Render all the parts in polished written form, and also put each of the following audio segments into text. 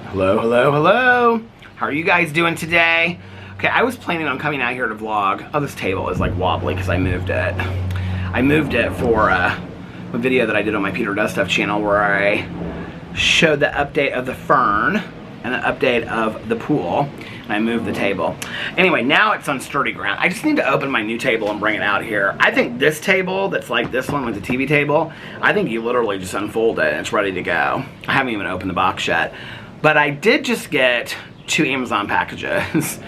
Hello, hello, hello. How are you guys doing today? Okay, I was planning on coming out here to vlog. Oh, this table is like wobbly because I moved it. I moved it for a video that I did on my Peter Does Stuff channel where I showed the update of the fern and the update of the pool. And I moved the table. Anyway, now it's on sturdy ground. I just need to open my new table and bring it out here. I think this table that's like this one with the TV table, I think you literally just unfold it and it's ready to go. I haven't even opened the box yet. But I did just get 2 Amazon packages.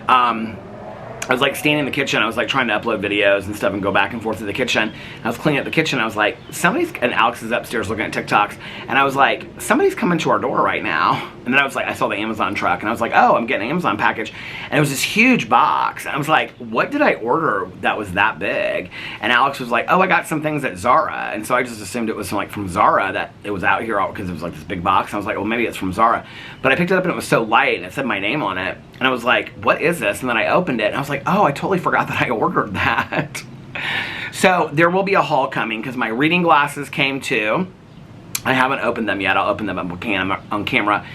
I was like standing in the kitchen, I was like trying to upload videos and stuff and go back and forth to the kitchen. I was cleaning up the kitchen, I was like, and Alex is upstairs looking at TikToks, and I was like, somebody's coming to our door right now. And then I was like, I saw the Amazon truck, and I was like, oh, I'm getting an Amazon package. And it was this huge box. And I was like, what did I order that was that big? And Alex was like, oh, I got some things at Zara. And so I just assumed it was like from Zara, that it was out here because it was like this big box. And I was like, well, maybe it's from Zara. But I picked it up and it was so light and it said my name on it. And I was like, what is this? And then I opened it and I was like, oh, I totally forgot that I ordered that. So there will be a haul coming because my reading glasses came too. I haven't opened them yet. I'll open them up on camera.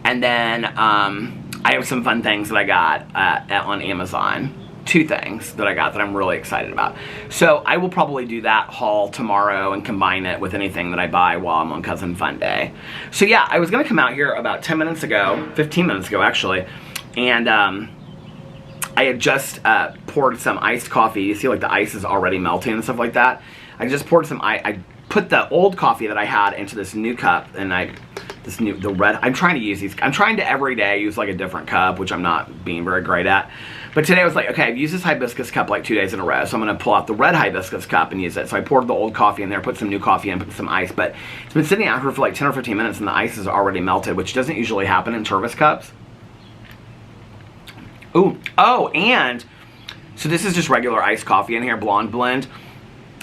And then I have some fun things that I got on Amazon. 2 things that I got that I'm really excited about. So I will probably do that haul tomorrow and combine it with anything that I buy while I'm on Cousin Fun Day. So yeah, I was going to come out here about 10 minutes ago, 15 minutes ago actually, and I had just poured some iced coffee. You see like the ice is already melting and stuff like that. I just poured some I put the old coffee that I had into this new cup, and the red, I'm trying to use these, I'm trying to every day use like a different cup, which I'm not being very great at. But today I was like, okay, I've used this hibiscus cup like 2 days in a row, so I'm going to pull out the red hibiscus cup and use it. So I poured the old coffee in there, put some new coffee in, put some ice, but it's been sitting out here for like 10 or 15 minutes and the ice is already melted, which doesn't usually happen in service cups. Ooh, oh, and so this is just regular iced coffee in here, blonde blend,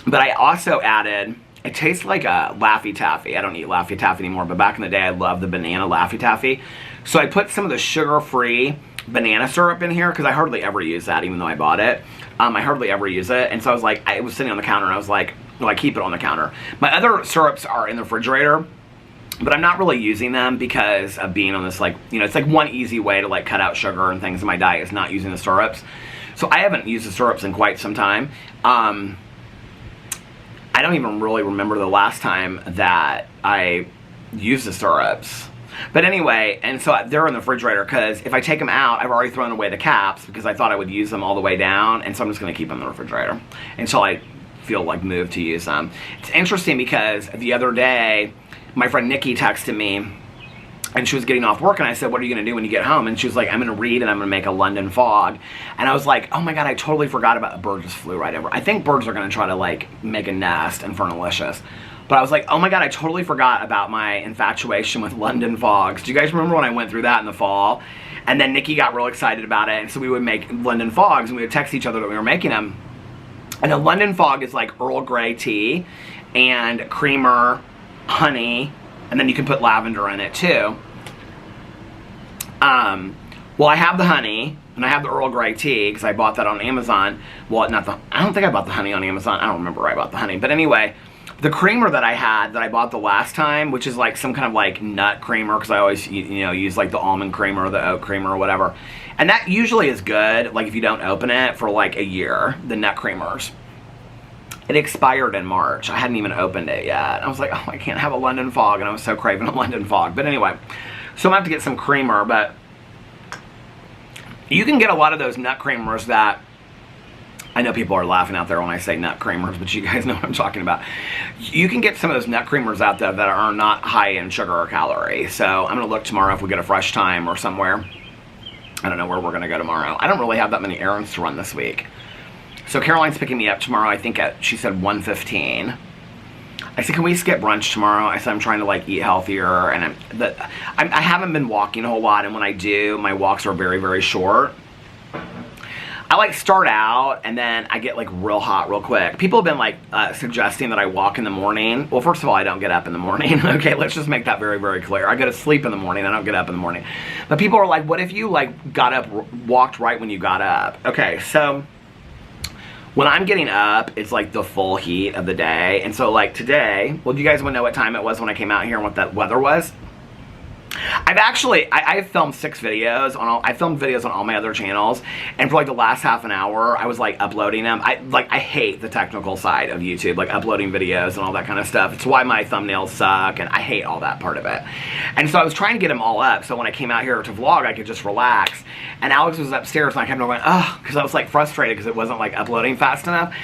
but I also added, it tastes like a Laffy Taffy. I don't eat Laffy Taffy anymore, but back in the day I loved the banana Laffy Taffy. So I put some of the sugar-free banana syrup in here because I hardly ever use that, even though I bought it. I hardly ever use it, and so I was like, I was sitting on the counter and I was like, well, I keep it on the counter. My other syrups are in the refrigerator, but I'm not really using them because of being on this, like, you know, it's like one easy way to like cut out sugar and things in my diet is not using the syrups. So I haven't used the syrups in quite some time. I don't even really remember the last time that I used the syrups. But anyway, and so they're in the refrigerator because if I take them out, I've already thrown away the caps because I thought I would use them all the way down, and so I'm just going to keep them in the refrigerator until I feel like moved to use them. It's interesting because the other day, my friend Nikki texted me, and she was getting off work, and I said, what are you going to do when you get home? And she was like, I'm going to read, and I'm going to make a London fog. And I was like, oh my god, I totally forgot about a bird just flew right over. I think birds are going to try to like make a nest in Fernalicious. But I was like, oh my god, I totally forgot about my infatuation with London fogs. Do you guys remember when I went through that in the fall? And then Nikki got real excited about it, and so we would make London fogs, and we would text each other that we were making them. And a London fog is like Earl Grey tea, and creamer, honey, and then you can put lavender in it too. Well, I have the honey, and I have the Earl Grey tea, because I bought that on Amazon. Well, I don't think I bought the honey on Amazon. I don't remember where I bought the honey. But anyway, the creamer that I had, that I bought the last time, which is like some kind of like nut creamer, because I always, you know, use like the almond creamer or the oat creamer or whatever. And that usually is good, like if you don't open it, for like a year, the nut creamers. It expired in March. I hadn't even opened it yet. I was like, oh, I can't have a London fog, and I was so craving a London fog. But anyway, so I'm gonna have to get some creamer, but you can get a lot of those nut creamers that, I know people are laughing out there when I say nut creamers, but you guys know what I'm talking about. You can get some of those nut creamers out there that are not high in sugar or calorie. So I'm gonna look tomorrow if we get a Fresh Time or somewhere. I don't know where we're gonna go tomorrow. I don't really have that many errands to run this week. So Caroline's picking me up tomorrow, I think at, she said 1:15. I said, can we skip brunch tomorrow? I said, I'm trying to like eat healthier, and I haven't been walking a whole lot, and when I do, my walks are very, very short. I like start out and then I get like real hot real quick. People have been like suggesting that I walk in the morning. Well, first of all, I don't get up in the morning. Okay, let's just make that very, very clear. I go to sleep in the morning. I don't get up in the morning. But people are like, what if you like got up, walked right when you got up? Okay, so when I'm getting up, it's like the full heat of the day. And so like today, well, do you guys want to know what time it was when I came out here and what that weather was? I've filmed 6 videos I filmed videos on all my other channels, and for like the last half an hour, I was like uploading them. I hate the technical side of YouTube, like uploading videos and all that kind of stuff. It's why my thumbnails suck, and I hate all that part of it. And so I was trying to get them all up, so when I came out here to vlog, I could just relax. And Alex was upstairs, and I kept going, ugh, because I was like frustrated because it wasn't like uploading fast enough.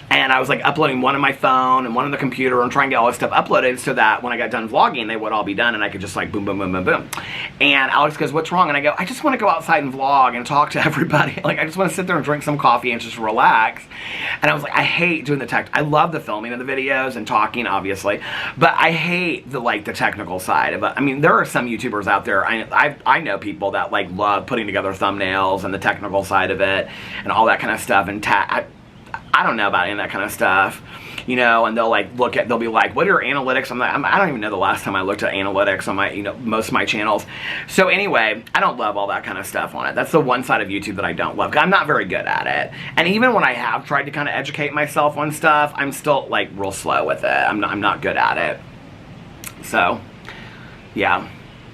And I was like uploading one on my phone and one on the computer and trying to get all this stuff uploaded so that when I got done vlogging, they would all be done and I could just like boom, boom, boom, boom, boom. And Alex goes, what's wrong? And I go, I just want to go outside and vlog and talk to everybody. Like, I just want to sit there and drink some coffee and just relax. And I was like, I hate doing the tech. I love the filming of the videos and talking, obviously, but I hate the technical side of it. I mean, there are some YouTubers out there. I know people that like love putting together thumbnails and the technical side of it and all that kind of stuff. And I don't know about any of that kind of stuff, you know, and they'll like they'll be like, what are your analytics? I'm like, I don't even know the last time I looked at analytics on my, most of my channels. So anyway, I don't love all that kind of stuff on it. That's the one side of YouTube that I don't love. I'm not very good at it. And even when I have tried to kind of educate myself on stuff, I'm still like real slow with it. I'm not good at it. So, yeah.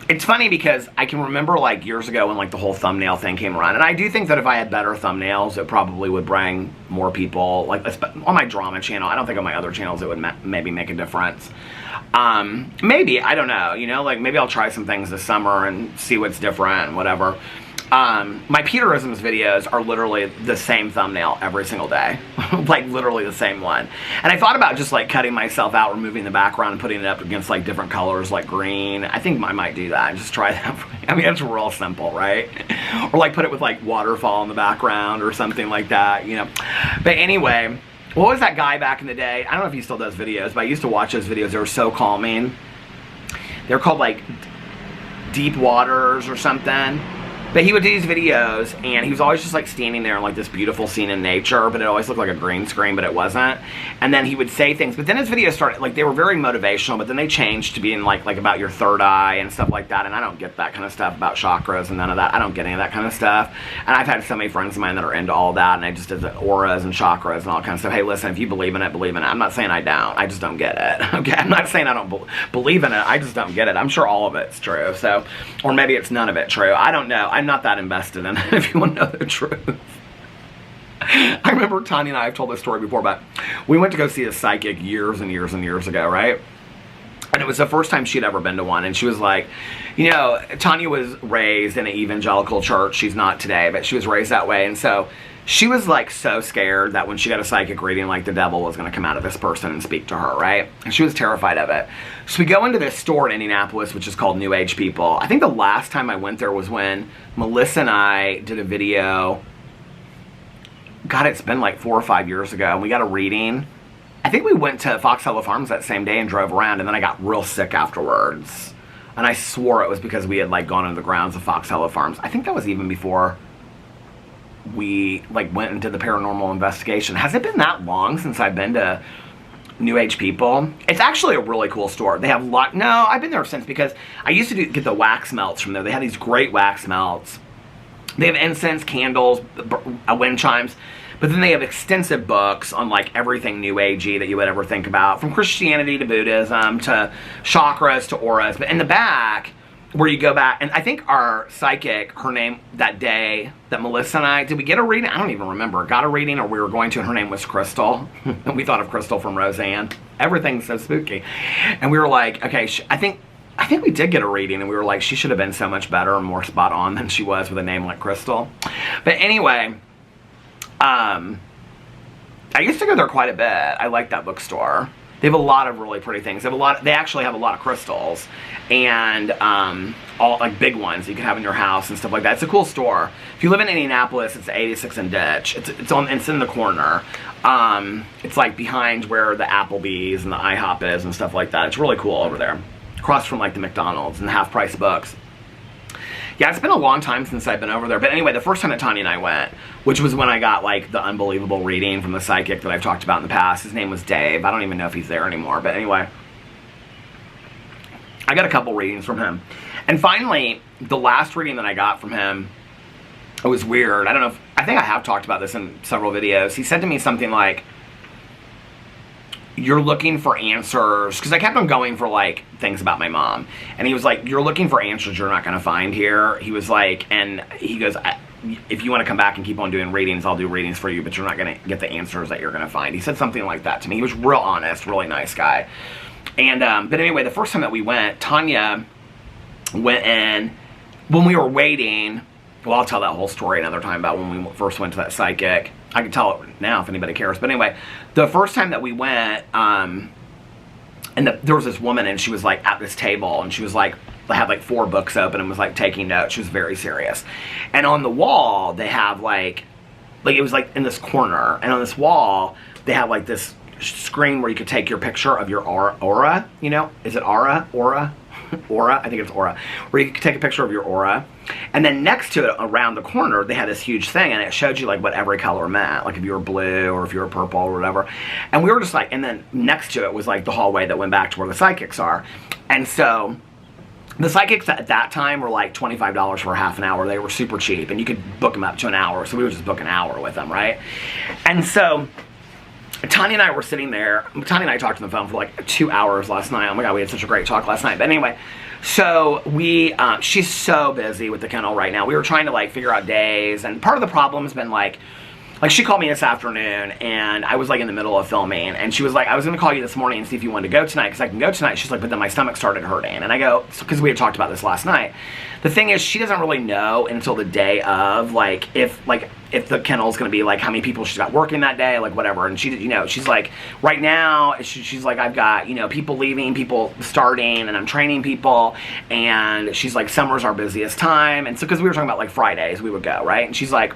It's funny because I can remember like years ago when like the whole thumbnail thing came around, and I do think that if I had better thumbnails, it probably would bring more people, like on my drama channel. I don't think on my other channels it would maybe make a difference. Maybe, I don't know, like maybe I'll try some things this summer and see what's different and whatever. My Peterisms videos are literally the same thumbnail every single day. Like literally the same one. And I thought about just like cutting myself out, removing the background and putting it up against like different colors like green. I think I might do that. Just try that. I mean, it's real simple, right? Or like put it with like waterfall in the background or something like that, But anyway, what was that guy back in the day? I don't know if he still does videos, but I used to watch those videos. They were so calming. They're called like Deep Waters or something. But he would do these videos, and he was always just like standing there in like this beautiful scene in nature, but it always looked like a green screen, but it wasn't. And then he would say things, but then his videos started, like they were very motivational, but then they changed to being like about your third eye and stuff like that, and I don't get that kind of stuff about chakras and none of that. I don't get any of that kind of stuff. And I've had so many friends of mine that are into all that, and I just did the auras and chakras and all kind of stuff. Hey, listen, if you believe in it, believe in it. I'm not saying I don't. I just don't get it. Okay, I'm not saying I don't believe in it. I just don't get it. I'm sure all of it's true. So, or maybe it's none of it true. I don't know. I'm not that invested in it, if you want to know the truth. I remember Tanya and I have told this story before, but we went to go see a psychic years and years and years ago, right? And it was the first time she'd ever been to one, and she was like, Tanya was raised in an evangelical church. She's not today, but she was raised that way, and so she was like so scared that when she got a psychic reading, like the devil was going to come out of this person and speak to her, right? And she was terrified of it. So we go into this store in Indianapolis, which is called New Age People. I think the last time I went there was when Melissa and I did a video. God, it's been like 4 or 5 years ago. And we got a reading. I think we went to Fox Hollow Farms that same day and drove around, and then I got real sick afterwards. And I swore it was because we had like gone into the grounds of Fox Hollow Farms. I think that was even before we like went into the paranormal investigation. Has it been that long since I've been to New Age People? It's actually a really cool store. They have no, I've been there since, because I used to get the wax melts from there. They had these great wax melts. They have incense, candles, wind chimes, but then they have extensive books on like everything New Agey that you would ever think about, from Christianity to Buddhism to chakras to auras. But in the back, where you go back, and I think our psychic, her name that day that Melissa and I, did we get a reading? I don't even remember. Got a reading, or we were going to, and her name was Crystal. And we thought of Crystal from Roseanne. Everything's so spooky. And we were like, okay, I think we did get a reading, and we were like, she should have been so much better and more spot on than she was with a name like Crystal. But anyway, I used to go there quite a bit. I like that bookstore. They have a lot of really pretty things. They actually have a lot of crystals, and all like big ones you can have in your house and stuff like that. It's a cool store. If you live in Indianapolis, it's 86 and Ditch. It's in the corner. It's like behind where the Applebee's and the IHOP is and stuff like that. It's really cool over there, across from like the McDonald's and the Half Price Books. Yeah, it's been a long time since I've been over there. But anyway, the first time that Tanya and I went, which was when I got like the unbelievable reading from the psychic that I've talked about in the past. His name was Dave. I don't even know if he's there anymore. But anyway, I got a couple readings from him. And finally, the last reading that I got from him, it was weird. I think I have talked about this in several videos. He said to me something like, you're looking for answers, because I kept on going for like things about my mom, and he was like, you're looking for answers you're not going to find here. He was like, and he goes, if you want to come back and keep on doing readings, I'll do readings for you, but you're not going to get the answers that you're going to find. He said something like that to me. He was real honest, really nice guy. And but anyway, the first time that we went, Tanya went in when we were waiting. Well, I'll tell that whole story another time about when we first went to that psychic. I can tell it now if anybody cares. But anyway, the first time that we went, and there was this woman, and she was like at this table, and she was like, had like 4 books open and was like taking notes. She was very serious. And on the wall, they have like it was like in this corner, and on this wall, they have like this screen where you could take your picture of your aura, you know? Is it aura? Aura? Aura? I think it's aura. Where you could take a picture of your aura. And then next to it, around the corner, they had this huge thing, and it showed you like what every color meant. Like if you were blue or if you were purple or whatever. And we were just like, and then next to it was like the hallway that went back to where the psychics are. And so the psychics at that time were like $25 for a half an hour. They were super cheap, and you could book them up to an hour. So we would just book an hour with them, right? And so Tanya and I were sitting there. Tanya and I talked on the phone for like 2 hours last night. Oh my God, we had such a great talk last night. But anyway, so we, she's so busy with the kennel right now. We were trying to like figure out days, and part of the problem has been like she called me this afternoon, and I was like in the middle of filming, and she was like, I was going to call you this morning and see if you wanted to go tonight, because I can go tonight. She's like, but then my stomach started hurting. And I go, because we had talked about this last night. The thing is, she doesn't really know until the day of, like, if the kennel's going to be, like, how many people she's got working that day, like, whatever. And she, you know, she's like, right now, she's like, I've got, you know, people leaving, people starting, and I'm training people. And she's like, summer's our busiest time. And so, because we were talking about, like, Fridays, we would go, right? And she's like,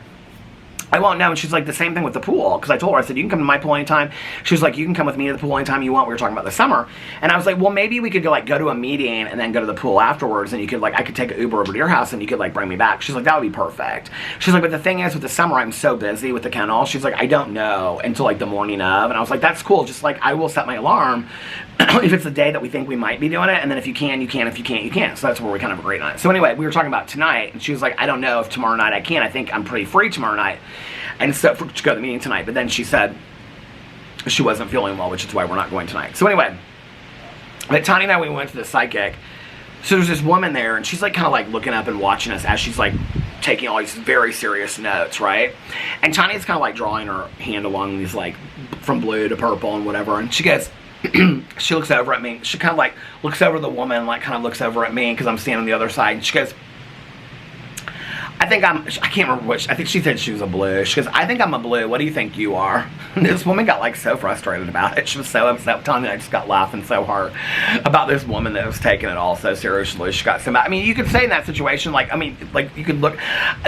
I won't know. And she's like, the same thing with the pool. Because I told her, I said, you can come to my pool anytime. She was like, you can come with me to the pool anytime you want. We were talking about the summer. And I was like, well, maybe we could go to a meeting and then go to the pool afterwards. And you could, like, I could take an Uber over to your house and you could, like, bring me back. She's like, that would be perfect. She's like, but the thing is, with the summer, I'm so busy with the kennel. She's like, I don't know until, like, the morning of. And I was like, that's cool. Just, like, I will set my alarm if it's the day that we think we might be doing it. And then if you can, you can. If you can't, you can't. So that's where we kind of agreed on it. So anyway, we were talking about tonight. And she was like, I don't know if tomorrow night I can. I think I'm pretty free tomorrow night. And so, to go to the meeting tonight, but then she said she wasn't feeling well, which is why we're not going tonight. So anyway, but Tanya and I, we went to the psychic. So there's this woman there, and she's like kind of like looking up and watching us as she's like taking all these very serious notes, right? And Tanya's kind of like drawing her hand along these like from blue to purple and whatever, and she goes, she looks over at me. She kind of like looks over the woman, like kind of looks over at me because I'm standing on the other side, and she goes, I can't remember which, I think she said she was a blue. She goes, I think I'm a blue. What do you think you are? And this woman got like so frustrated about it. She was so upset with Tanya. I just got laughing so hard about this woman that was taking it all so seriously. She got so mad. I mean, you could say in that situation, like, I mean, like you could look,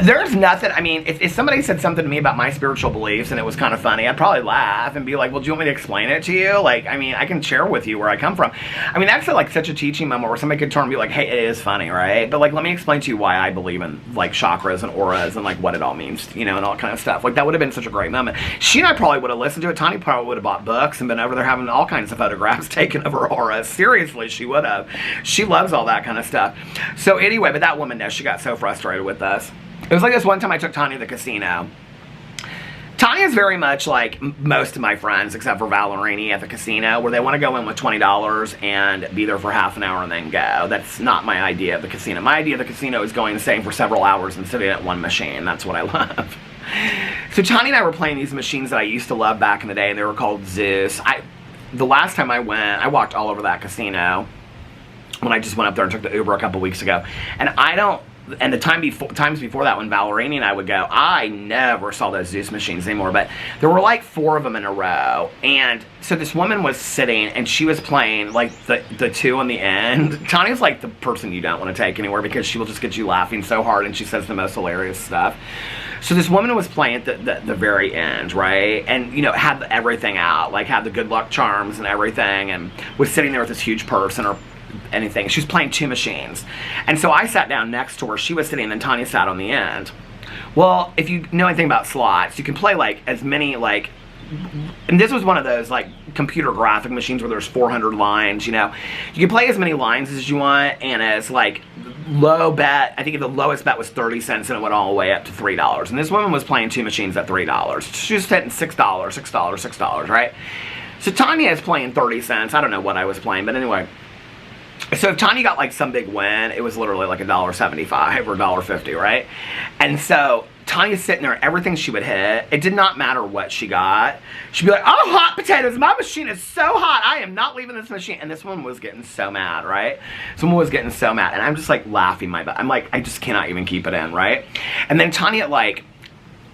there's nothing, I mean, if somebody said something to me about my spiritual beliefs and it was kind of funny, I'd probably laugh and be like, well, do you want me to explain it to you? Like, I mean, I can share with you where I come from. I mean, that's like such a teaching moment where somebody could turn and be like, hey, it is funny, right? But like, let me explain to you why I believe in like chakras and auras and like what it all means, you know, and all kind of stuff. Like that would have been such a great moment. She and I probably would have listened to it. Tanya probably would have bought books and been over there having all kinds of photographs taken of her auras. Seriously, she would have. She loves all that kind of stuff. So anyway, but that woman, she got so frustrated with us. It was like this one time I took Tanya to the casino. Tanya's very much like most of my friends, except for Valerini at the casino, where they want to go in with $20 and be there for half an hour and then go. That's not my idea of the casino. My idea of the casino is going and staying for several hours and sitting at one machine. That's what I love. So Tanya and I were playing these machines that I used to love back in the day, and they were called Zeus. The last time I went, I walked all over that casino when I just went up there and took the Uber a couple weeks ago. And the times before that, when Valerini and I would go, I never saw those Zeus machines anymore, but there were like 4 of them in a row. And so this woman was sitting and she was playing like the 2 on the end. Tanya's like the person you don't want to take anywhere because she will just get you laughing so hard, and she says the most hilarious stuff. So this woman was playing at the very end, right? And, you know, had everything out, like had the good luck charms and everything, and was sitting there with this huge purse and her anything. She was playing 2 machines. And so I sat down next to her. She was sitting and then Tanya sat on the end. Well, if you know anything about slots, you can play like as many like, and this was one of those like computer graphic machines where there's 400 lines, you know. You can play as many lines as you want, and as like low bet, I think the lowest bet was 30 cents and it went all the way up to $3. And this woman was playing 2 machines at $3. She was hitting $6, $6, $6, right? So Tanya is playing 30 cents. I don't know what I was playing, but anyway. So if Tanya got like some big win, it was literally like $1.75 or $1.50, right? And so Tanya's sitting there, everything she would hit, it did not matter what she got. She'd be like, oh, hot potatoes, my machine is so hot, I am not leaving this machine. And this woman was getting so mad, right? This woman was getting so mad, and I'm just like laughing my butt. I'm like, I just cannot even keep it in, right? And then Tanya, like,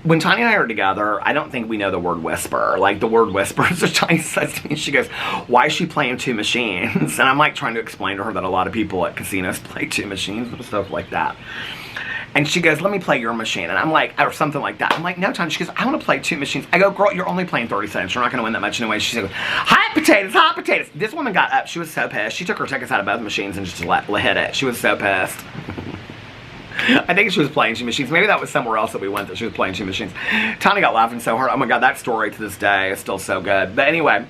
when Tanya and I are together, I don't think we know the word whisper. Like, the word whisper, so Tanya says to me, she goes, why is she playing two machines? And I'm like trying to explain to her that a lot of people at casinos play two machines and stuff like that. And she goes, let me play your machine. And I'm like, or something like that. I'm like, no, Tanya. She goes, I want to play two machines. I go, girl, you're only playing 30 cents. You're not going to win that much anyway. She goes, hot potatoes, hot potatoes. This woman got up. She was so pissed. She took her tickets out of both machines and just hit it. She was so pissed. I think she was playing two machines. Maybe that was somewhere else that we went that she was playing two machines. Tanya got laughing so hard. Oh my God, that story to this day is still so good. But anyway,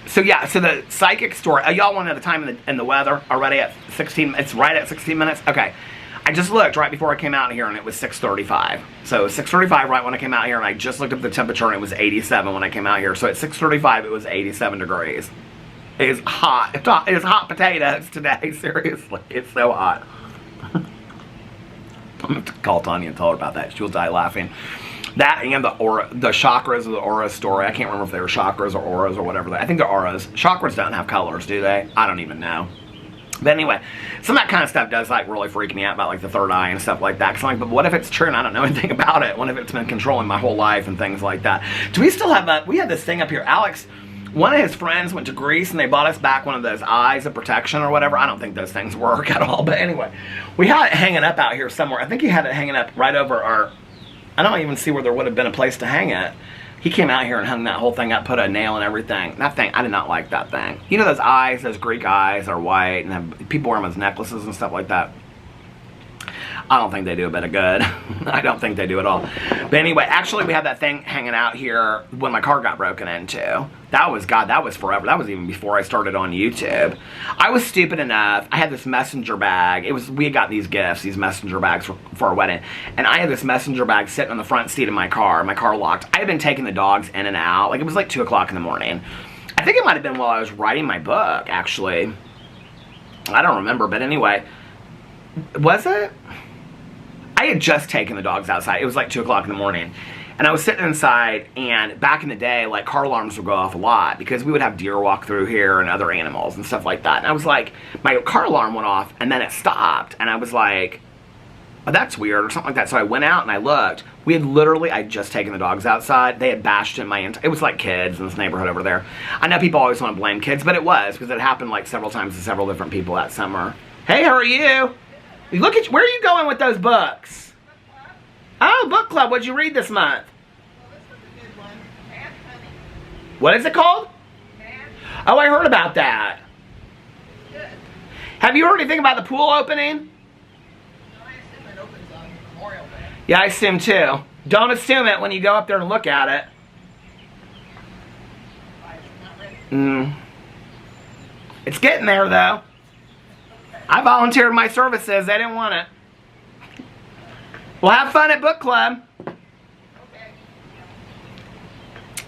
so yeah, so the psychic story. Y'all want to know the time and the weather already at 16? It's right at 16 minutes. Okay, I just looked right before I came out here and it was 6:35. So 6:35 right when I came out here, and I just looked up the temperature and it was 87 when I came out here. So at 6:35 it was 87 degrees. It is hot. It is hot potatoes today. Seriously, it's so hot. I'm gonna call Tanya and tell her about that. She'll die laughing. That and the chakras of the aura story. I can't remember if they were chakras or auras or whatever. I think they're auras. Chakras don't have colors, do they? I don't even know. But anyway, some of that kind of stuff does like really freak me out about like the third eye and stuff like that. Cause I'm like, but what if it's true and I don't know anything about it? What if it's been controlling my whole life and things like that? Do we still have we have this thing up here. Alex, one of his friends went to Greece and they bought us back one of those eyes of protection or whatever. I don't think those things work at all. But anyway, we had it hanging up out here somewhere. I think he had it hanging up right over our, I don't even see where there would have been a place to hang it. He came out here and hung that whole thing up, put a nail and everything. That thing, I did not like that thing. You know those eyes, those Greek eyes are white and people wear them as necklaces and stuff like that. I don't think they do a bit of good. I don't think they do at all. But anyway, actually we had that thing hanging out here when my car got broken into. That was, God, that was forever. That was even before I started on YouTube. I was stupid enough. I had this messenger bag. We had got these gifts, these messenger bags for our wedding. And I had this messenger bag sitting on the front seat of my car locked. I had been taking the dogs in and out. Like, it was like 2 o'clock in the morning. I think it might have been while I was writing my book, actually. I don't remember, but anyway. Was it? I had just taken the dogs outside. It was like 2 o'clock in the morning. And I was sitting inside, and back in the day, like, car alarms would go off a lot because we would have deer walk through here and other animals and stuff like that. And I was like, my car alarm went off, and then it stopped. And I was like, oh, that's weird, or something like that. So I went out and I looked. We had literally, I'd just taken the dogs outside. They had bashed in it was like kids in this neighborhood over there. I know people always want to blame kids, but it was, because it happened like several times to several different people that summer. Hey, how are you? Look at you. Where are you going with those books? Oh, book club. What'd you read this month? Well, this was a good one. Mad Honey. What is it called? Mad. Oh, I heard about that. It's good. Have you heard anything about the pool opening? No, I assume it opens on Memorial Day. Yeah, I assume too. Don't assume it when you go up there and look at it. I'm not ready. It's getting there, though. I volunteered my services. They didn't want it. Well, have fun at book club. Okay.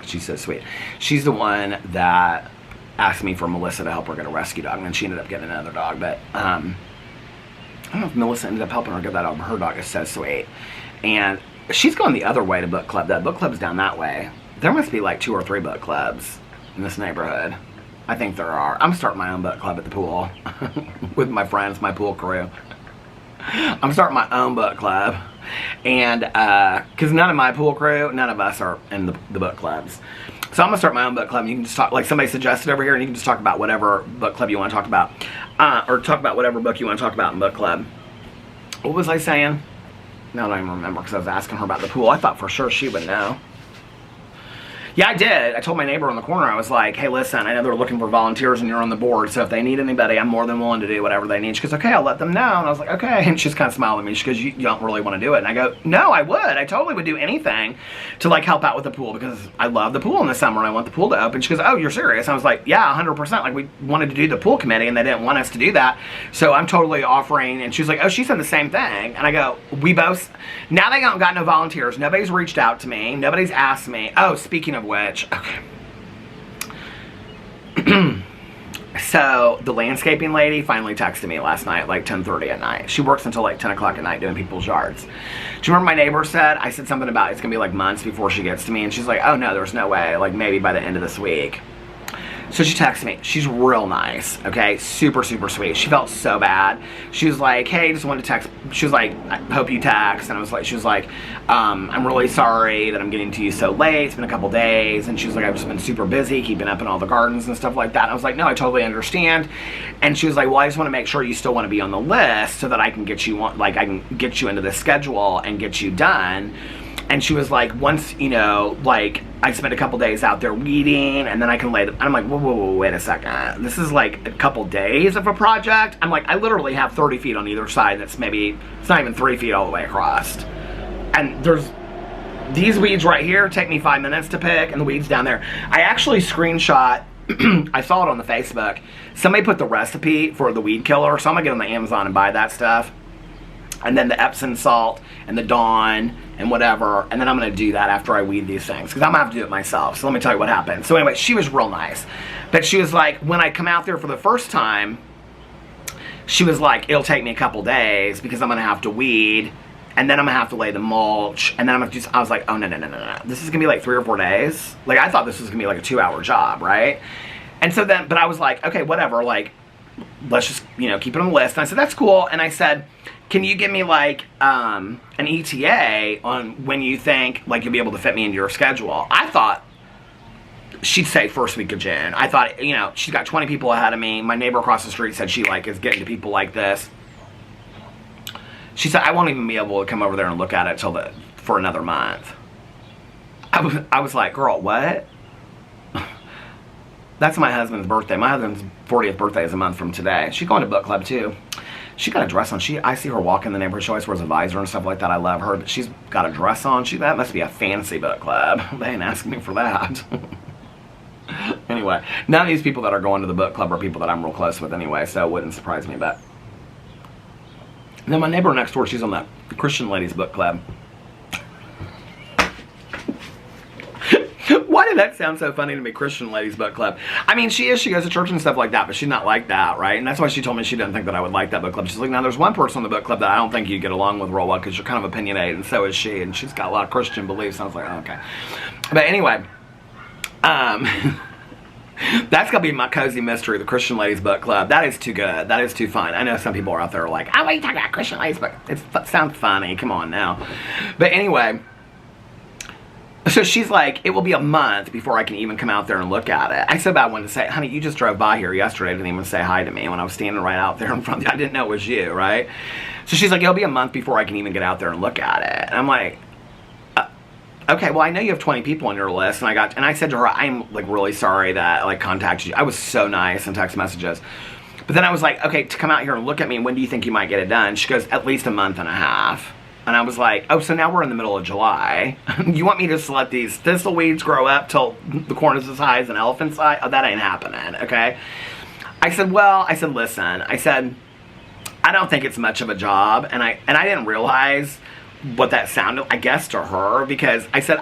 She's so sweet. She's the one that asked me for Melissa to help her get a rescue dog, and then she ended up getting another dog. But I don't know if Melissa ended up helping her get that dog. But her dog is so sweet, and she's going the other way to book club. That book club's down that way. There must be like 2 or 3 book clubs in this neighborhood. I think there are. I'm starting my own book club at the pool with my friends, my pool crew. I'm starting my own book club. And, because none of my pool crew, none of us are in the book clubs. So I'm going to start my own book club. And you can just talk, like somebody suggested over here, and you can just talk about whatever book club you want to talk about. Or talk about whatever book you want to talk about in book club. What was I saying? No, I don't even remember, because I was asking her about the pool. I thought for sure she would know. Yeah, I did. I told my neighbor on the corner, I was like, hey, listen, I know they're looking for volunteers and you're on the board, so if they need anybody, I'm more than willing to do whatever they need. She goes, okay, I'll let them know. And I was like, okay. And she's kind of smiling at me. She goes, you don't really want to do it. And I go, no, I would. I totally would do anything to like help out with the pool because I love the pool in the summer and I want the pool to open. She goes, oh, you're serious? And I was like, yeah, 100%. Like we wanted to do the pool committee and they didn't want us to do that. So I'm totally offering. And she's like, oh, she said the same thing. And I go, we both, now they don't got no volunteers. Nobody's reached out to me. Nobody's asked me. Oh, speaking of which, okay. So the landscaping lady finally texted me last night, like 10:30 at night. She works until like 10 o'clock at night doing people's yards. Do you remember my neighbor said, I said something about it's gonna be like months before she gets to me, and she's like, oh no, there's no way, like maybe by the end of this week. So she texted me. She's real nice, okay? Super, super sweet. She felt so bad. She was like, hey, just wanted to text. She was like, I hope you text. And I was like, she was like, I'm really sorry that I'm getting to you so late. It's been a couple days. And she was like, I've just been super busy keeping up in all the gardens and stuff like that. And I was like, no, I totally understand. And she was like, well, I just want to make sure you still want to be on the list so that I can get you on, like I can get you into the schedule and get you done. And she was like, once, you know, like, I spent a couple days out there weeding, and then I can lay them. And I'm like, whoa, wait a second. This is like a couple days of a project? I'm like, I literally have 30 feet on either side. That's maybe, it's not even 3 feet all the way across. And there's, these weeds right here take me 5 minutes to pick, and the weeds down there. I actually screenshot, I saw it on the Facebook. Somebody put the recipe for the weed killer, so I'm gonna get on the Amazon and buy that stuff. And then the Epsom salt and the Dawn and whatever, and then I'm going to do that after I weed these things, because I'm going to have to do it myself. So let me tell you what happened. So anyway, she was real nice. But she was like, when I come out there for the first time, she was like, it'll take me a couple days because I'm going to have to weed, and then I'm going to have to lay the mulch, and then I'm going to do, I was like, oh, no. This is going to be like 3 or 4 days. Like, I thought this was going to be like a 2-hour job, right? And so then, but I was like, okay, whatever, like, let's just, you know, keep it on the list. And I said, that's cool. And I said, can you give me like an ETA on when you think like you'll be able to fit me into your schedule? I thought she'd say first week of June. I thought, you know, she's got 20 people ahead of me. My neighbor across the street said she like is getting to people like this. She said I won't even be able to come over there and look at it till for another month. I was like, girl, what? That's my husband's birthday. My husband's 40th birthday is a month from today. She's going to book club too. She got a dress on. I see her walk in the neighborhood. She always wears a visor and stuff like that. I love her. But she's got a dress on. That must be a fancy book club. They ain't asking me for that. Anyway, none of these people that are going to the book club are people that I'm real close with anyway, so it wouldn't surprise me. But then my neighbor next door, she's on the Christian Ladies Book Club. Why did that sound so funny to me, Christian Ladies Book Club? I mean, she goes to church and stuff like that, but she's not like that, right? And that's why she told me she didn't think that I would like that book club. She's like, now there's one person in the book club that I don't think you get along with real well because you're kind of opinionated, and so is she, and she's got a lot of Christian beliefs. And I was like, oh, okay. But anyway, that's going to be my cozy mystery, the Christian Ladies Book Club. That is too good. That is too fun. I know some people are out there like, oh, what are you talking about, Christian Ladies Book? It sounds funny. Come on now. But anyway, so she's like, it will be a month before I can even come out there and look at it. I said, I wanted to say, honey, you just drove by here yesterday. Didn't even say hi to me when I was standing right out there in front of you. I didn't know it was you, right? So she's like, it'll be a month before I can even get out there and look at it. And I'm like, okay, well, I know you have 20 people on your list. And I said to her, I'm like really sorry that I like contacted you. I was so nice in text messages. But then I was like, okay, to come out here and look at me, when do you think you might get it done? She goes, at least a month and a half. And I was like, oh, so now we're in the middle of July. You want me to just let these thistle weeds grow up till the corn is as high as an elephant's eye? Oh, that ain't happening, okay? I said, listen. I said, I don't think it's much of a job. And I didn't realize what that sounded, I guess, to her. Because I said,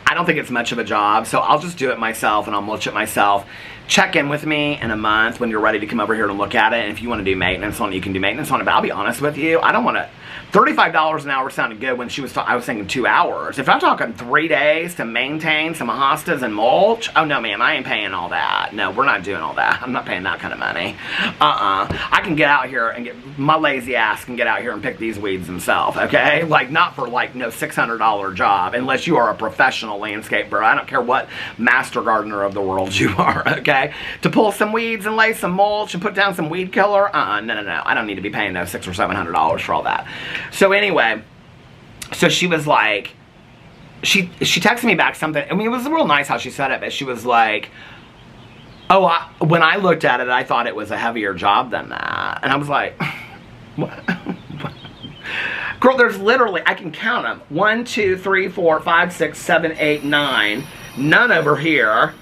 I don't think it's much of a job. So I'll just do it myself and I'll mulch it myself. Check in with me in a month when you're ready to come over here to look at it. And if you want to do maintenance on it, you can do maintenance on it. But I'll be honest with you, I don't want to. $35 an hour sounded good when I was thinking 2 hours. If I'm talking 3 days to maintain some hostas and mulch, oh no, ma'am, I ain't paying all that. No, we're not doing all that. I'm not paying that kind of money. I can get out here and my lazy ass can get out here and pick these weeds himself, okay? Like, not for like no $600 job, unless you are a professional landscaper. I don't care what master gardener of the world you are, okay? To pull some weeds and lay some mulch and put down some weed killer, no. I don't need to be paying no $600 or $700 for all that. So anyway, so she was like, she texted me back something. I mean, it was real nice how she said it, but she was like, oh, when I looked at it, I thought it was a heavier job than that. And I was like, what? Girl, there's literally, I can count them. 1, 2, 3, 4, 5, 6, 7, 8, 9. None over here.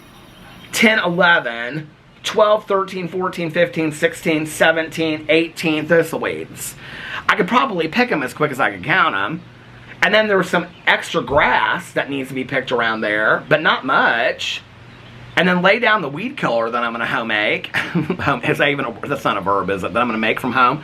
10, 11, 12, 13, 14, 15, 16, 17, 18 thistleweeds. I could probably pick them as quick as I could count them. And then there was some extra grass that needs to be picked around there, but not much. And then lay down the weed killer that I'm going to home make. That's not a verb, is it? That I'm going to make from home.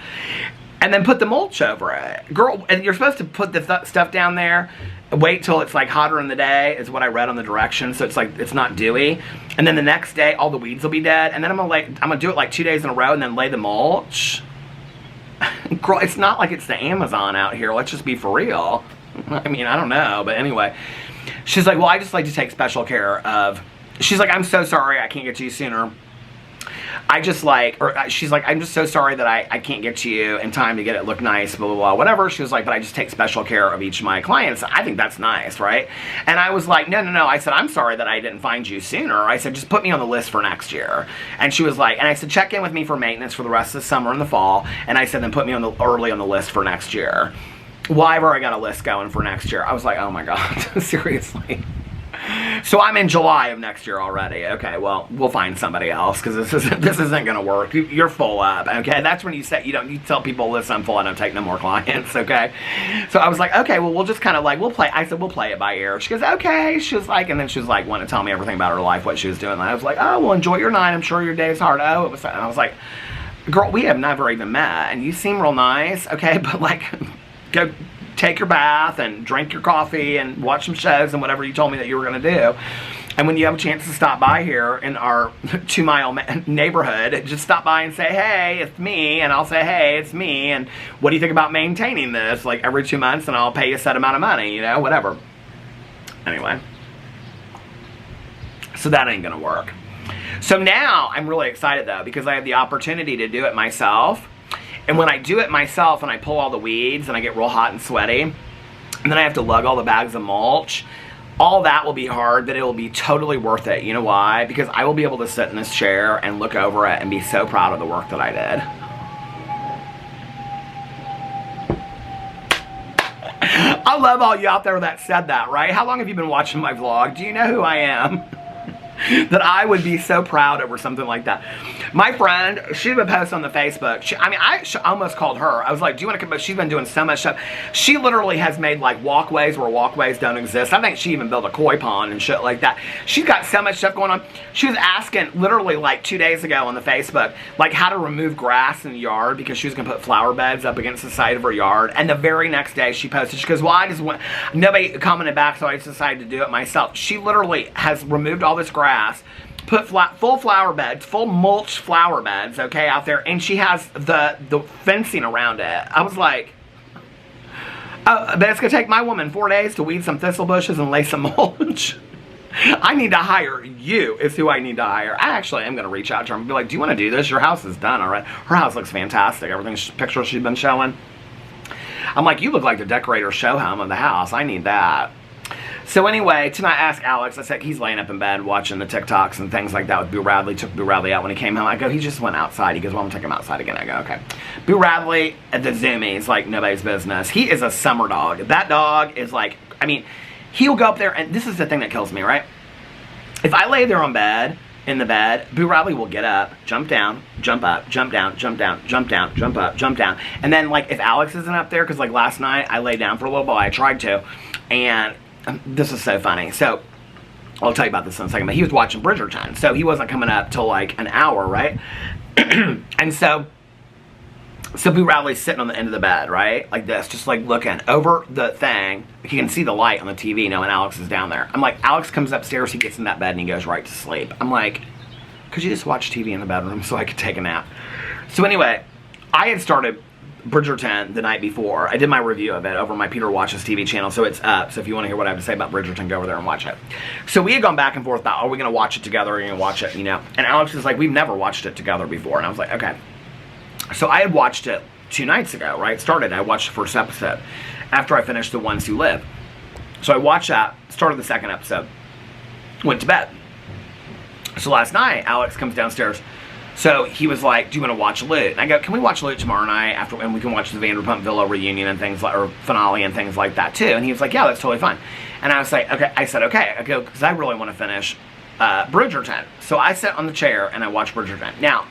And then put the mulch over it. Girl, and you're supposed to put the stuff down there, wait till it's like hotter in the day, is what I read on the directions, so it's like, it's not dewy. And then the next day, all the weeds will be dead. And then I'm gonna do it like 2 days in a row and then lay the mulch. Girl, it's not like it's the Amazon out here. Let's just be for real. I mean, I don't know, but anyway. She's like, well, I just like to take special care of... She's like, I'm so sorry I can't get to you sooner. She's like, I'm just so sorry that I can't get to you in time to get it look nice, blah, blah, blah, whatever. She was like, but I just take special care of each of my clients. I think that's nice, right? And I was like, no. I said, I'm sorry that I didn't find you sooner. I said, just put me on the list for next year. And she was like, and I said, check in with me for maintenance for the rest of the summer and the fall. And I said, then put me early on the list for next year. Well, I've already got a list going for next year. I was like, oh my God, seriously. So I'm in July of next year already. Okay, well, we'll find somebody else because this isn't going to work. You're full up, okay? That's when you tell people, listen, I'm full, I don't take no more clients, okay? So I was like, okay, well, we'll just kind of like, I said, we'll play it by ear. She goes, okay. She was like, and then she was like, wanting to tell me everything about her life, what she was doing. And I was like, oh, well, enjoy your night. I'm sure your day is hard. Oh, it was, and I was like, girl, we have never even met, and you seem real nice, okay? But like, go take your bath and drink your coffee and watch some shows and whatever you told me that you were going to do. And when you have a chance to stop by here in our 2-mile neighborhood, just stop by and say, hey, it's me. And I'll say, hey, it's me. And what do you think about maintaining this? Like every 2 months, and I'll pay you a set amount of money, you know, whatever. Anyway. So that ain't going to work. So now I'm really excited, though, because I have the opportunity to do it myself. And when I do it myself and I pull all the weeds and I get real hot and sweaty, and then I have to lug all the bags of mulch, all that will be hard, but it will be totally worth it. You know why? Because I will be able to sit in this chair and look over it and be so proud of the work that I did. I love all you out there that said that, right? How long have you been watching my vlog? Do you know who I am? That I would be so proud over something like that. My friend, she would post on the Facebook. I almost called her. I was like, do you want to come? But she's been doing so much stuff. She literally has made like walkways where walkways don't exist. I think she even built a koi pond and shit like that. She's got so much stuff going on. She was asking literally like 2 days ago on the Facebook, like how to remove grass in the yard because she was going to put flower beds up against the side of her yard. And the very next day she posted, she goes, well, I just went, nobody commented back, so I just decided to do it myself. She literally has removed all this grass, put full flower beds, full mulch flower beds, okay, out there, and she has the fencing around it. I was like, oh, but it's gonna take my woman 4 days to weed some thistle bushes and lay some mulch. I need to hire you, is who I need to hire. I actually am gonna reach out to her and be like, do you want to do this? Your house is done already. Her house looks fantastic. Everything's pictures she's been showing. I'm like, you look like the decorator show home of the house. I need that. So anyway, tonight I asked Alex, I said, he's laying up in bed watching the TikToks and things like that with Boo Radley. Took Boo Radley out when he came home. I go, he just went outside. He goes, well, I'm going to take him outside again. I go, okay. Boo Radley at the Zoomies, like nobody's business. He is a summer dog. That dog is like, I mean, he'll go up there, and this is the thing that kills me, right? If I lay there in the bed, Boo Radley will get up, jump down, jump up, jump down, jump down, jump down, jump up, jump down. And then, like, if Alex isn't up there, because, like, last night I lay down for a little while. I tried to, and this is so funny. So, I'll tell you about this in a second, but he was watching Bridgerton, so he wasn't coming up till, like, an hour, right? And so Boo Radley's sitting on the end of the bed, right? Like this, just, like, looking over the thing. You can see the light on the TV knowing Alex is down there. I'm like, Alex comes upstairs, he gets in that bed, and he goes right to sleep. I'm like, could you just watch TV in the bedroom so I could take a nap? So anyway, I had started Bridgerton the night before. I did my review of it over my Peter Watches TV channel, so it's up. So if you want to hear what I have to say about Bridgerton, go over there and watch it. So we had gone back and forth about, are we going to watch it together, or are we going to watch it, you know? And Alex was like, we've never watched it together before. And I was like, okay. So I had watched it 2 nights ago, right? I watched the first episode after I finished The Ones Who Live. So I watched that, started the second episode, went to bed. So last night, Alex comes downstairs. So he was like, do you want to watch Loot? And I go, can we watch Loot tomorrow night and we can watch the Vanderpump Villa reunion and things like, or finale and things like that too? And he was like, yeah, that's totally fine. And I was like, okay. I said, okay. I go, because I really want to finish Bridgerton. So I sit on the chair and I watch Bridgerton. Now,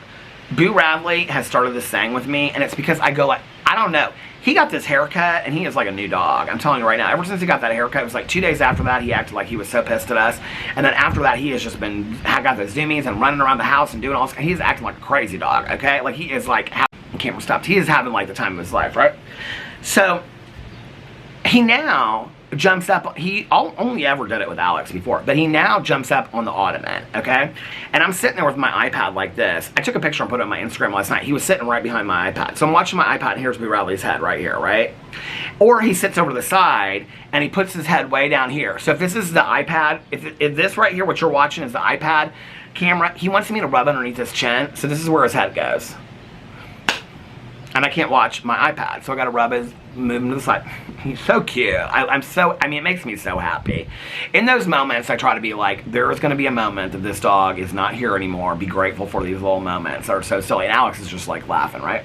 Boo Radley has started this thing with me, and it's because I go like, I don't know. He got this haircut, and he is like a new dog. I'm telling you right now. Ever since he got that haircut, it was like 2 days after that, he acted like he was so pissed at us. And then after that, he has just been, got the zoomies and running around the house and doing all this. He's acting like a crazy dog, okay? Like, he is like, camera stopped. He is having like the time of his life, right? So, he now jumps up, he only ever did it with Alex before, but he now jumps up on the ottoman, okay? And I'm sitting there with my iPad like this. I took a picture and put it on my Instagram last night. He was sitting right behind my iPad. So I'm watching my iPad, and here's Boo Radley's head right here, right? Or he sits over to the side, and he puts his head way down here. So if this is the iPad, if this right here, what you're watching is the iPad camera, he wants me to rub underneath his chin, so this is where his head goes. And I can't watch my iPad, so I gotta rub his, move him to the side. He's so cute. I mean, it makes me so happy. In those moments, I try to be like, there is gonna be a moment that this dog is not here anymore. Be grateful for these little moments that are so silly. And Alex is just like laughing, right?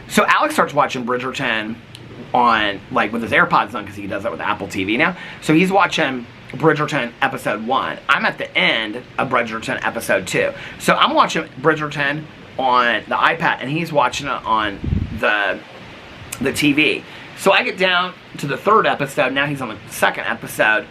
So Alex starts watching Bridgerton on, like, with his AirPods on, because he does that with Apple TV now. So he's watching Bridgerton episode 1. I'm at the end of Bridgerton episode 2. So I'm watching Bridgerton on the iPad, and he's watching it on the TV. So I get down to the 3rd episode, now he's on the 2nd episode,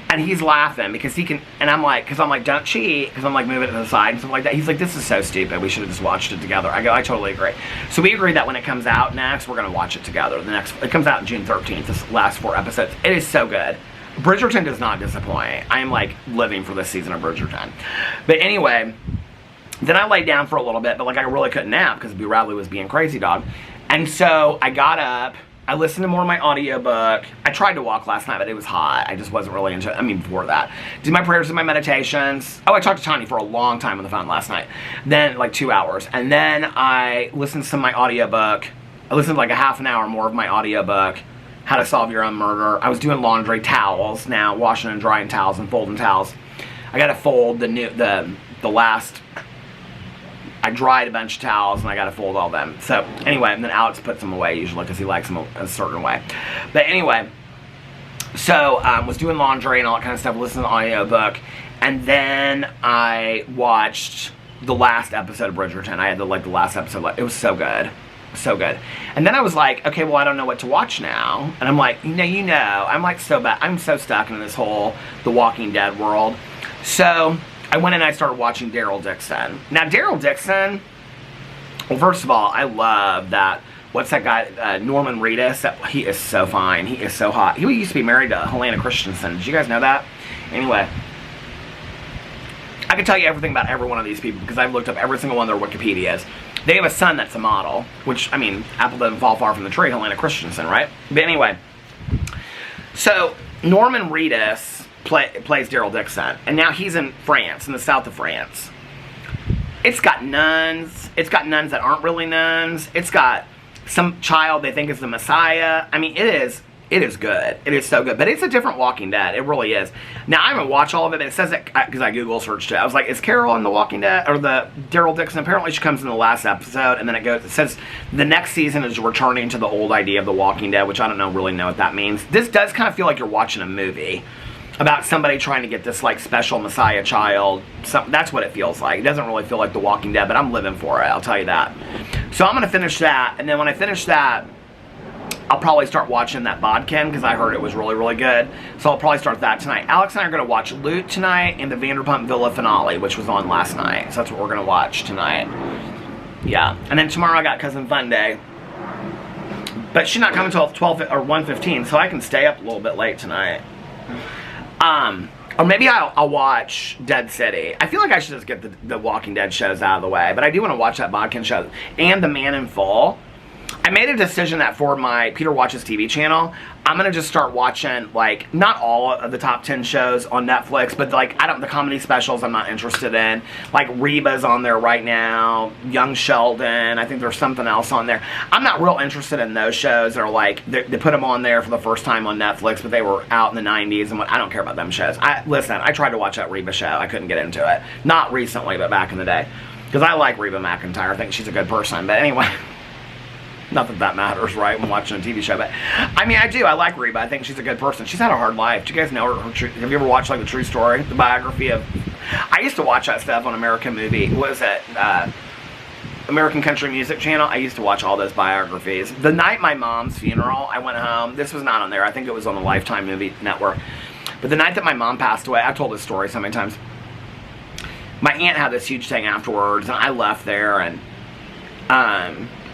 and he's laughing because he can, and I'm like, don't cheat, because I'm like moving it to the side and stuff like that. He's like, this is so stupid, we should have just watched it together. I go, I totally agree. So we agreed that when it comes out next, we're going to watch it together. It comes out June 13th, this last 4 episodes. It is so good. Bridgerton does not disappoint. I am like living for this season of Bridgerton. But anyway, then I laid down for a little bit, but like I really couldn't nap because Boo Radley was being crazy dog. And so I got up, I listened to more of my audiobook. I tried to walk last night, but it was hot. I just wasn't really into it. I mean, before that. Did my prayers and my meditations. Oh, I talked to Tanya for a long time on the phone last night. Then, like 2 hours. And then I listened to my audiobook. I listened to like a half an hour more of my audiobook. How to Solve Your Own Murder. I was doing laundry, towels now, washing and drying towels and folding towels. I gotta fold the last, I dried a bunch of towels and I gotta fold all them. So anyway, and then Alex puts them away usually because he likes them a certain way. But anyway, so was doing laundry and all that kind of stuff, listening to the audiobook, and then I watched the last episode of Bridgerton. I had the last episode. It was so good. So good. And then I was like, okay, well, I don't know what to watch now. And I'm like, you know, I'm like so bad. I'm so stuck in this whole The Walking Dead world. So I went and I started watching Daryl Dixon. Now, Daryl Dixon, well, first of all, I love that, what's that guy, Norman Reedus? He is so fine. He is so hot. He used to be married to Helena Christensen. Did you guys know that? Anyway, I can tell you everything about every one of these people because I've looked up every single one of their Wikipedias. They have a son that's a model, which, I mean, apple doesn't fall far from the tree, Helena Christensen, right? But anyway, so Norman Reedus plays Daryl Dixon, and now he's in France, in the south of France. It's got nuns. It's got nuns that aren't really nuns. It's got some child they think is the Messiah. I mean, it is good. It is so good. But it's a different Walking Dead. It really is. Now, I haven't watched all of it, but it says it, because I Google searched it. I was like, is Carol in The Walking Dead, or the Daryl Dixon? Apparently she comes in the last episode, and then it says the next season is returning to the old idea of The Walking Dead, which I don't really know what that means. This does kind of feel like you're watching a movie about somebody trying to get this, like, special Messiah child. That's what it feels like. It doesn't really feel like The Walking Dead, but I'm living for it, I'll tell you that. So I'm going to finish that, and then when I finish that, I'll probably start watching that Bodkin, because I heard it was really, really good. So I'll probably start that tonight. Alex and I are going to watch Loot tonight and the Vanderpump Villa finale, which was on last night. So that's what we're going to watch tonight. Yeah. And then tomorrow I got Cousin Fun Day. But she's not coming until 12 or 1:15, so I can stay up a little bit late tonight. Or maybe I'll watch Dead City. I feel like I should just get the Walking Dead shows out of the way. But I do want to watch that Bodkin show. And The Man in Full. I made a decision that for my Peter Watches TV channel, I'm going to just start watching, like, not all of the top 10 shows on Netflix, but, like, the comedy specials I'm not interested in. Like, Reba's on there right now, Young Sheldon, I think there's something else on there. I'm not real interested in those shows that are, like, they put them on there for the first time on Netflix, but they were out in the 90s, and I don't care about them shows. Listen, I tried to watch that Reba show. I couldn't get into it. Not recently, but back in the day. Because I like Reba McEntire. I think she's a good person. But anyway... Not that that matters, right, when watching a TV show, but, I mean, I do. I like Reba. I think she's a good person. She's had a hard life. Do you guys know her have you ever watched, like, the true story, the biography of... I used to watch that stuff on American Movie. What is it? American Country Music Channel. I used to watch all those biographies. The night my mom's funeral, I went home. This was not on there. I think it was on the Lifetime Movie Network. But the night that my mom passed away, I've told this story so many times. My aunt had this huge thing afterwards, and I left there, and,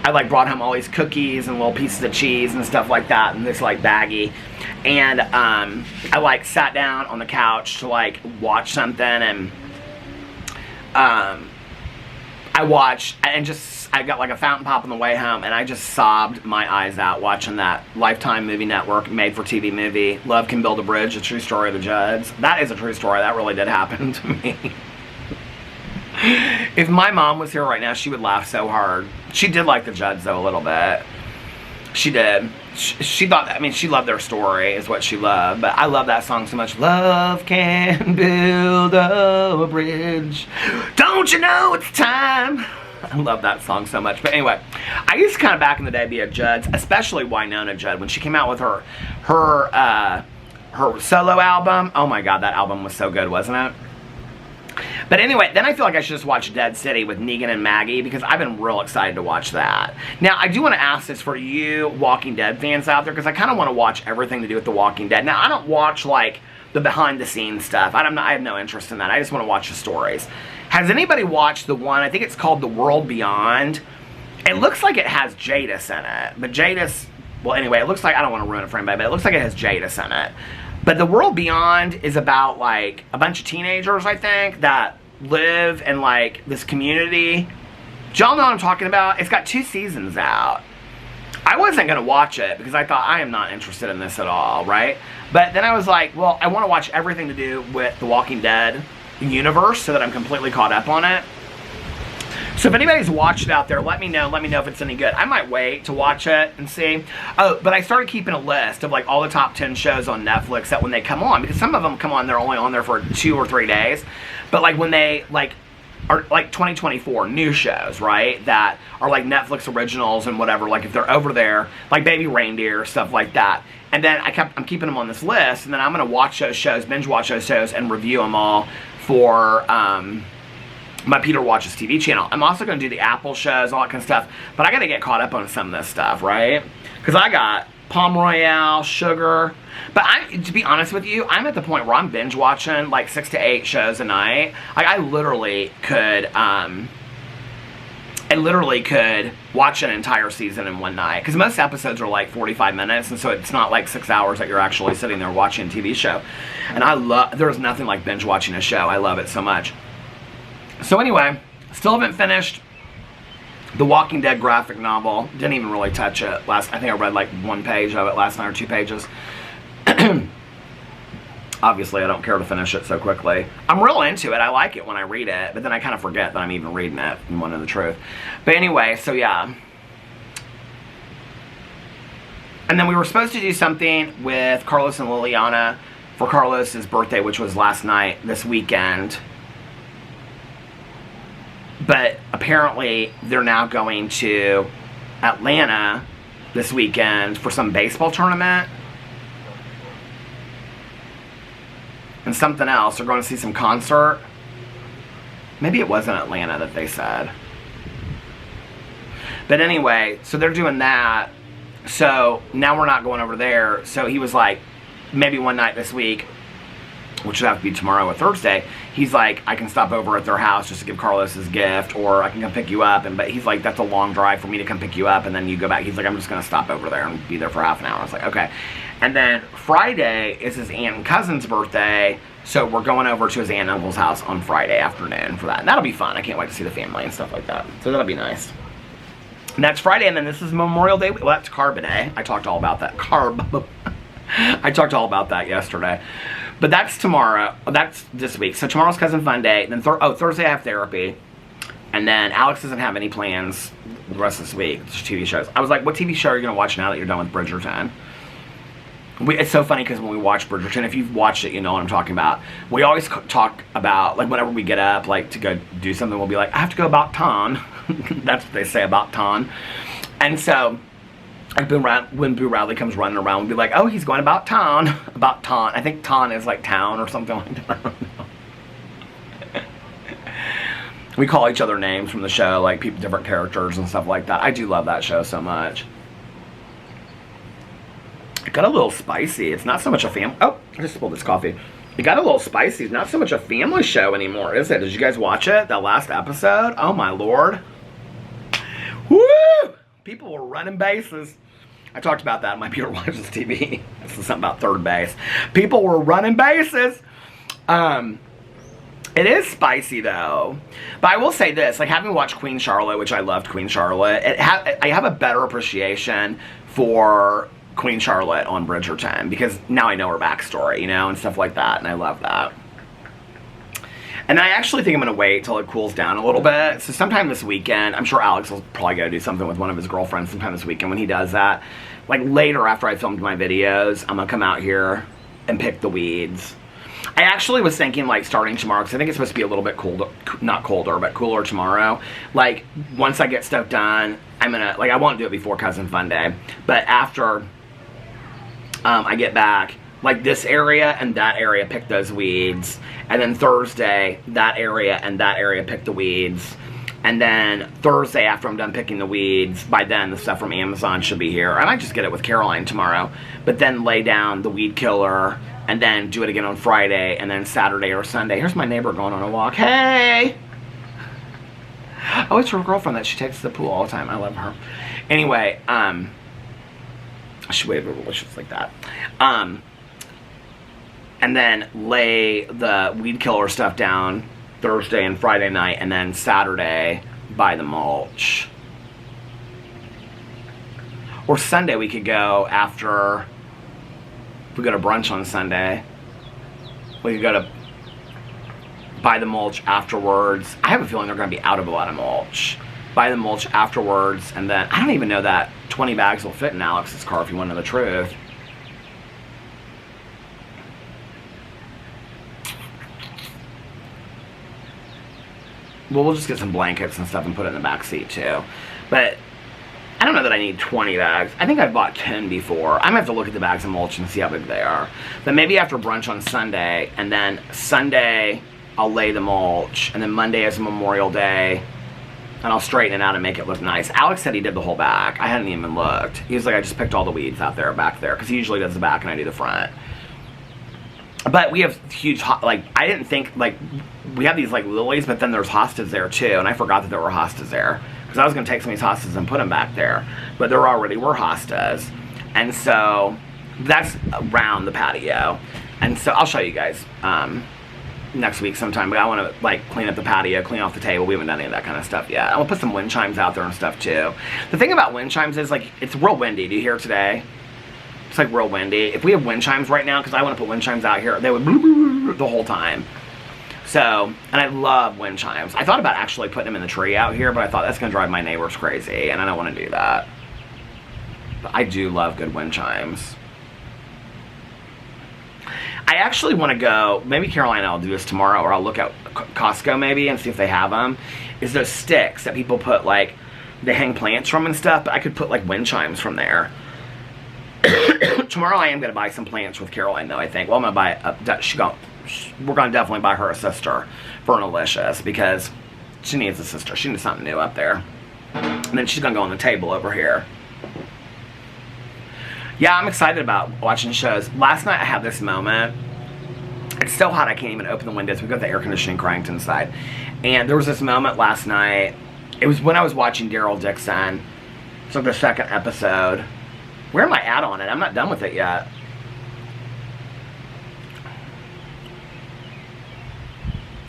I, like, brought home all these cookies and little pieces of cheese and stuff like that in this, like, baggie. And, I, like, sat down on the couch to, like, watch something. And, I watched, and I got, like, a fountain pop on the way home. And I just sobbed my eyes out watching that Lifetime Movie Network made-for-TV movie, Love Can Build a Bridge, a true story of the Judds. That is a true story. That really did happen to me. If my mom was here right now, she would laugh so hard. She did like the Judds, though, a little bit. She did. She thought, I mean, she loved their story, is what she loved. But I love that song so much. Love can build a bridge. Don't you know it's time? I love that song so much. But anyway, I used to kind of back in the day be a Judd, especially Winona Judd. When she came out with her solo album. Oh my God, that album was so good, wasn't it? But anyway, then I feel like I should just watch Dead City with Negan and Maggie, because I've been real excited to watch that. Now, I do want to ask this for you Walking Dead fans out there, because I kind of want to watch everything to do with The Walking Dead. Now, I don't watch, like, the behind-the-scenes stuff. I have no interest in that. I just want to watch the stories. Has anybody watched the one, I think it's called The World Beyond? It looks like it has Jadis in it. But Jadis, well, anyway, it looks like, I don't want to ruin it for anybody, but it looks like it has Jadis in it. But The World Beyond is about, like, a bunch of teenagers, I think, that live in, like, this community. Do y'all know what I'm talking about? It's got 2 seasons out. I wasn't going to watch it because I thought, I am not interested in this at all, right? But then I was like, well, I want to watch everything to do with The Walking Dead universe so that I'm completely caught up on it. So if anybody's watched it out there, let me know if it's any good. I might wait to watch it and see. Oh, but I started keeping a list of, like, all the top 10 shows on Netflix that when they come on, because some of them come on, they're only on there for 2 or 3 days. But, like, when they, like, are, like, 2024 new shows, right, that are, like, Netflix originals and whatever, like, if they're over there, like Baby Reindeer, stuff like that. And then I'm keeping them on this list, and then I'm going to watch those shows, binge watch those shows, and review them all for, my Peter Watches TV channel. I'm also going to do the Apple shows, all that kind of stuff. But I got to get caught up on some of this stuff, right? Because I got Palm Royale, Sugar. But to be honest with you, I'm at the point where I'm binge watching like 6 to 8 shows a night. Like, I literally could watch an entire season in one night. Because most episodes are like 45 minutes. And so it's not like 6 hours that you're actually sitting there watching a TV show. And there's nothing like binge watching a show. I love it so much. So anyway, still haven't finished The Walking Dead graphic novel. Didn't even really touch it. I think I read like 1 page of it last night, or 2 pages. Obviously, I don't care to finish it so quickly. I'm real into it. I like it when I read it, but then I kind of forget that I'm even reading it, and want to know the truth. But anyway, so yeah. And then we were supposed to do something with Carlos and Liliana for Carlos's birthday, which was last night, this weekend. But apparently, they're now going to Atlanta this weekend for some baseball tournament. And something else. They're going to see some concert. Maybe it wasn't Atlanta that they said. But anyway, so they're doing that. So now we're not going over there. So he was like, maybe one night this week, which would have to be tomorrow or Thursday, he's like, I can stop over at their house just to give Carlos his gift, or I can come pick you up. But he's like, that's a long drive for me to come pick you up, and then you go back. He's like, I'm just going to stop over there and be there for half an hour. I was like, okay. And then Friday is his aunt and cousin's birthday, so we're going over to his aunt and uncle's house on Friday afternoon for that. And that'll be fun. I can't wait to see the family and stuff like that. So that'll be nice. And that's Friday, and then this is Memorial Day. Well, that's Carb Day. I talked all about that. Carb. I talked all about that yesterday. But that's tomorrow. That's this week. So tomorrow's Cousin Fun Day. Then Thursday I have therapy. And then Alex doesn't have any plans the rest of this week. It's TV shows. I was like, what TV show are you going to watch now that you're done with Bridgerton? It's so funny because when we watch Bridgerton, if you've watched it, you know what I'm talking about. We always talk about, like, whenever we get up, like, to go do something, we'll be like, I have to go about town. That's what they say, about town. And so, like, when Boo Radley comes running around, we'll be like, oh, he's going about town. About town. I think town is like town or something like that. I don't know. We call each other names from the show, like different characters and stuff like that. I do love that show so much. It got a little spicy. It's not so much a family. Oh, I just spilled this coffee. It got a little spicy. It's not so much a family show anymore, is it? Did you guys watch it? That last episode? Oh my lord. Woo! People were running bases. I talked about that in my Peter Watches TV. This is something about third base. People were running bases. It is spicy though. But I will say this, like having watched Queen Charlotte, which I loved Queen Charlotte, I have a better appreciation for Queen Charlotte on Bridgerton because now I know her backstory, you know, and stuff like that, and I love that. And I actually think I'm going to wait till it cools down a little bit. So sometime this weekend, I'm sure Alex will probably go do something with one of his girlfriends sometime this weekend when he does that. Like later after I filmed my videos, I'm going to come out here and pick the weeds. I actually was thinking like starting tomorrow because I think it's supposed to be a little bit colder, not colder, but cooler tomorrow. Like once I get stuff done, I'm going to, like I won't do it before Cousin Fun Day, but after I get back, like this area and that area pick those weeds, and then Thursday that area and that area pick the weeds, and then Thursday after I'm done picking the weeds, by then the stuff from Amazon should be here. I might just get it with Caroline tomorrow, but then lay down the weed killer and then do it again on Friday, and then Saturday or Sunday. Here's my neighbor going on a walk. Hey! Oh, it's her girlfriend that she takes to the pool all the time. I love her. Anyway, she waved her delicious like that. And then lay the weed killer stuff down Thursday and Friday night, and then Saturday buy the mulch. Or Sunday we could go after, if we go to brunch on Sunday, we could go to buy the mulch afterwards. I have a feeling they're going to be out of a lot of mulch. Buy the mulch afterwards, and then I don't even know that 20 bags will fit in Alex's car if you want to know the truth. Well, we'll just get some blankets and stuff and put it in the back seat too. But I don't know that I need 20 bags. I think I've bought 10 before. I'm going to have to look at the bags of mulch and see how big they are. But maybe after brunch on Sunday, and then Sunday I'll lay the mulch, and then Monday is Memorial Day, and I'll straighten it out and make it look nice. Alex said he did the whole back. I hadn't even looked. He was like, I just picked all the weeds out there, back there, because he usually does the back and I do the front. But we have huge, like, I didn't think, like, we have these, like, lilies, but then there's hostas there, too, and I forgot that there were hostas there, because I was going to take some of these hostas and put them back there, but there already were hostas, and so that's around the patio, and so I'll show you guys next week sometime, but I want to, like, clean up the patio, clean off the table. We haven't done any of that kind of stuff yet. I'm going to put some wind chimes out there and stuff, too. The thing about wind chimes is, like, it's real windy. Do you hear it today? It's like real windy. If we have wind chimes right now, because I want to put wind chimes out here, they would the whole time. So, and I love wind chimes. I thought about actually putting them in the tree out here, but I thought that's going to drive my neighbors crazy, and I don't want to do that. But I do love good wind chimes. I actually want to go, maybe Caroline and I will do this tomorrow, or I'll look at Costco maybe and see if they have them, is those sticks that people put, like, they hang plants from and stuff, but I could put, like, wind chimes from there. Tomorrow I am going to buy some plants with Caroline, though, I think. Well, I'm going to buy, we're going to definitely buy her a sister for an Alicia's, because she needs a sister. She needs something new up there. And then she's going to go on the table over here. Yeah, I'm excited about watching shows. Last night I had this moment. It's so hot I can't even open the windows. We've got the air conditioning cranked inside. And there was this moment last night. It was when I was watching Daryl Dixon. It's like the second episode. Where am I at on it? I'm not done with it yet.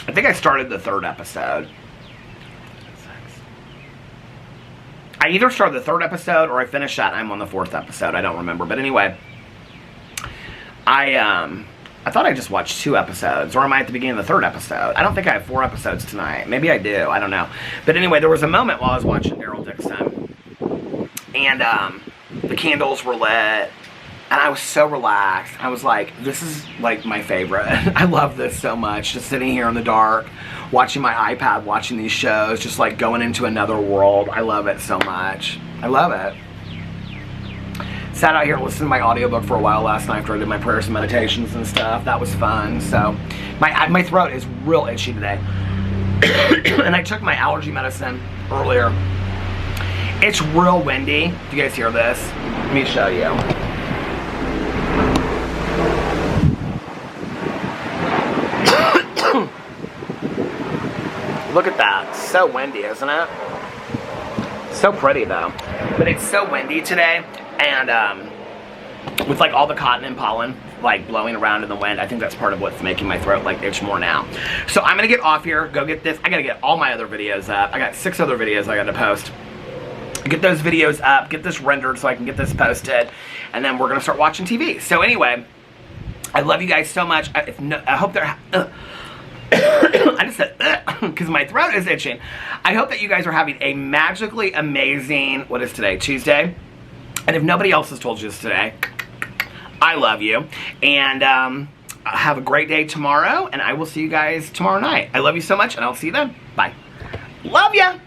I think I started the third episode. I either started the 3rd episode or I finished that. I'm on the 4th episode. I don't remember. But anyway, I thought I just watched 2 episodes, or am I at the beginning of the 3rd episode? I don't think I have 4 episodes tonight. Maybe I do. I don't know. But anyway, there was a moment while I was watching Daryl Dixon, and the candles were lit, and I was so relaxed. I was like, this is like my favorite. I love this so much. Just sitting here in the dark, watching my iPad, watching these shows, just like going into another world. I love it so much. I love it. Sat out here and listened to my audiobook for a while last night after I did my prayers and meditations and stuff. That was fun. So my throat is real itchy today. And I took my allergy medicine earlier. It's real windy. Do you guys hear this? Let me show you. Look at that. It's so windy, isn't it? So pretty though. But it's so windy today, and with like all the cotton and pollen like blowing around in the wind, I think that's part of what's making my throat like itch more now. So I'm gonna get off here, go get this. I gotta get all my other videos up. I got 6 other videos I gotta post. Get those videos up, get this rendered so I can get this posted, and then we're gonna start watching TV. So anyway, I love you guys so much. I hope they're I just said because my throat is itching. I hope that you guys are having a magically amazing, what is today, Tuesday? And if nobody else has told you this today, I love you. And have a great day tomorrow, and I will see you guys tomorrow night. I love you so much, and I'll see you then. Bye. Love ya!